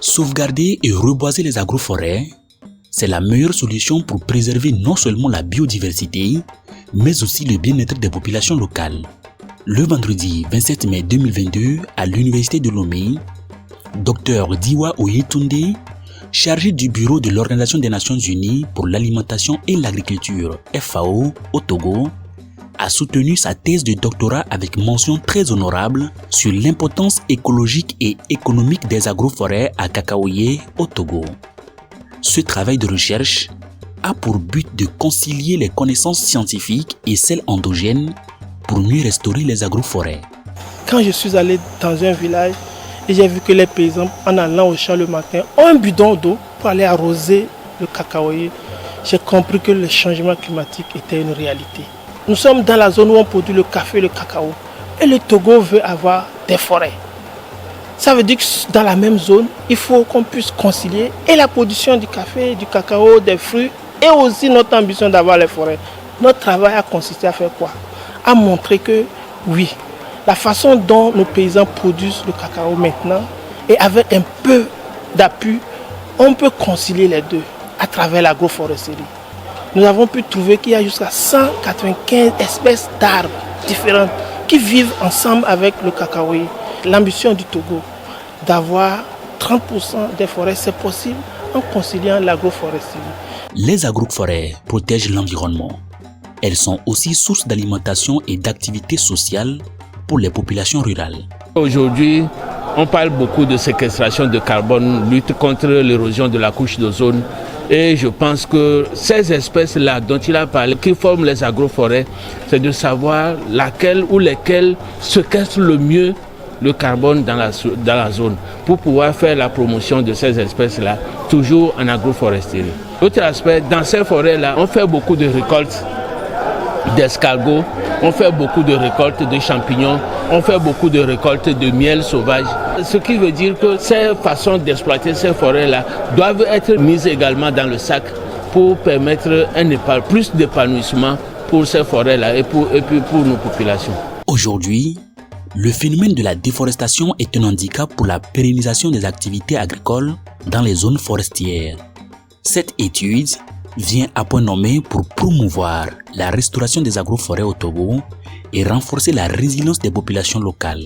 Sauvegarder et reboiser les agroforêts, c'est la meilleure solution pour préserver non seulement la biodiversité, mais aussi le bien-être des populations locales. Le vendredi 27 mai 2022, à l'Université de Lomé, Dr Diwa Oyetunde, chargé du bureau de l'Organisation des Nations Unies pour l'alimentation et l'agriculture, FAO, au Togo, a soutenu sa thèse de doctorat avec mention très honorable sur l'importance écologique et économique des agroforêts à Kakaoyé, au Togo. Ce travail de recherche a pour but de concilier les connaissances scientifiques et celles endogènes pour mieux restaurer les agroforêts. Quand je suis allé dans un village et j'ai vu que les paysans, en allant au champ le matin, ont un bidon d'eau pour aller arroser le cacaoyer, j'ai compris que le changement climatique était une réalité. Nous sommes dans la zone où on produit le café et le cacao. Et le Togo veut avoir des forêts. Ça veut dire que dans la même zone, il faut qu'on puisse concilier et la production du café, du cacao, des fruits et aussi notre ambition d'avoir les forêts. Notre travail a consisté à faire quoi? À montrer que oui, la façon dont nos paysans produisent le cacao maintenant et avec un peu d'appui, on peut concilier les deux à travers l'agroforesterie. Nous avons pu trouver qu'il y a jusqu'à 195 espèces d'arbres différentes qui vivent ensemble avec le cacaoyer. L'ambition du Togo d'avoir 30% des forêts, c'est possible en conciliant l'agroforesterie. Les agroforêts protègent l'environnement. Elles sont aussi source d'alimentation et d'activités sociales pour les populations rurales. Aujourd'hui, on parle beaucoup de séquestration de carbone, lutte contre l'érosion de la couche d'ozone. Et je pense que ces espèces-là dont il a parlé, qui forment les agroforêts, c'est de savoir laquelle ou lesquelles séquestrent le mieux le carbone dans la zone pour pouvoir faire la promotion de ces espèces-là, toujours en agroforesterie. Autre aspect, dans ces forêts-là, on fait beaucoup de récoltes d'escargots, on fait beaucoup de récoltes de champignons, on fait beaucoup de récoltes de miel sauvage. Ce qui veut dire que ces façons d'exploiter ces forêts-là doivent être mises également dans le sac pour permettre plus d'épanouissement pour ces forêts-là et pour nos populations. Aujourd'hui, le phénomène de la déforestation est un handicap pour la pérennisation des activités agricoles dans les zones forestières. Cette étude vient à point nommé pour promouvoir la restauration des agroforêts au Togo et renforcer la résilience des populations locales.